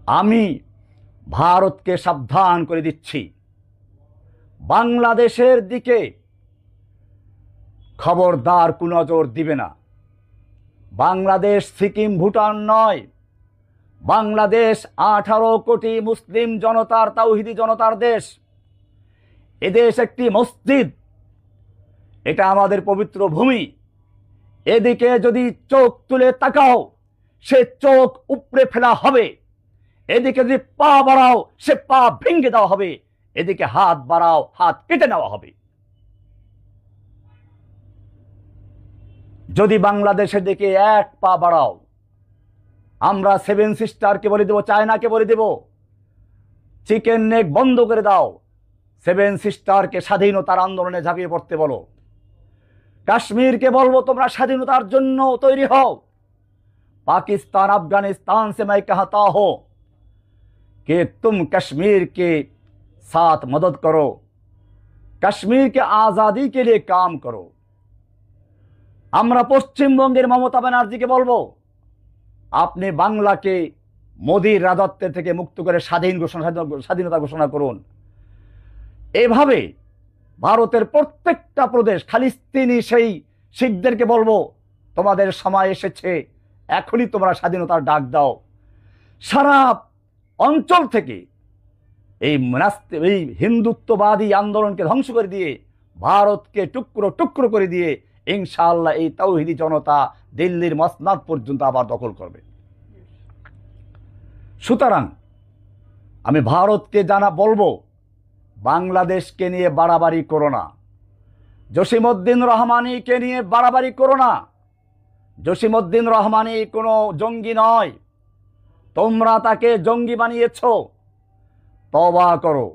আমি ভারতকে সাবধান করে দিচ্ছি, বাংলাদেশের দিকে খবরদার কুনজর দিবে না। বাংলাদেশ সিকিম ভুটান নয়, বাংলাদেশ 18 কোটি মুসলিম জনতার, তাওহিদি জনতার দেশ। এদেশ একটি মসজিদ, এটা আমাদের পবিত্র ভূমি। এদিকে যদি চোখ তুলে তাকাও, সে চোখ উপড়ে ফেলা হবে। এদিকে যদি পা বাড়াও, সে পা ভেঙে দেওয়া হবে। এদিকে হাত বাড়াও, হাত কেটে নেওয়া হবে। যদি বাংলাদেশের দিকে এক পা বাড়াও, আমরা সেভেন সিস্টারকে বলে দেব, চায়নাকে বলে দেব, চিকেন নেক বন্ধ করে দাও। সেভেন সিস্টারকে স্বাধীনতার আন্দোলনে ঝাঁপিয়ে পড়তে বলো। কাশ্মীরকে বলবো, তোমরা স্বাধীনতার জন্য তৈরি হও। पाकिस्तान अफगानिस्तान से मैं कहता हूं कि तुम कश्मीर के साथ मदद करो, कश्मीर के आज़ादी के लिए काम करो। আমরা পশ্চিমবঙ্গের মমতা ব্যানার্জিকে বলবো, আপনি বাংলাকে মোদির রাজত্ব থেকে মুক্ত করে স্বাধীনতা ঘোষণা করুন। এভাবে ভারতের প্রত্যেকটা প্রদেশ, খালিস্তানি সেই শিখদেরকে বলবো, তোমাদের সময় এসেছে, এখনই তোমরা স্বাধীনতার ডাক দাও। সারা অঞ্চল থেকে এই হিন্দুত্ববাদী আন্দোলনকে ধ্বংস করে দিয়ে, ভারতকে টুকরো টুকরো করে দিয়ে ইনশাআল্লাহ এই তাওহিদি জনতা দিল্লির মসনদ পর্যন্ত আবার দখল করবে। সুতরাং আমি ভারতকে বলবো, বাংলাদেশকে নিয়ে বাড়াবাড়ি করো না। জসিমউদ্দিন রহমানিকে নিয়ে বাড়াবাড়ি করো না। জসিমউদ্দিন রহমানি কোনো জঙ্গি নয়, তোমরা তাকে জঙ্গি বানিয়েছ। তওবা করো।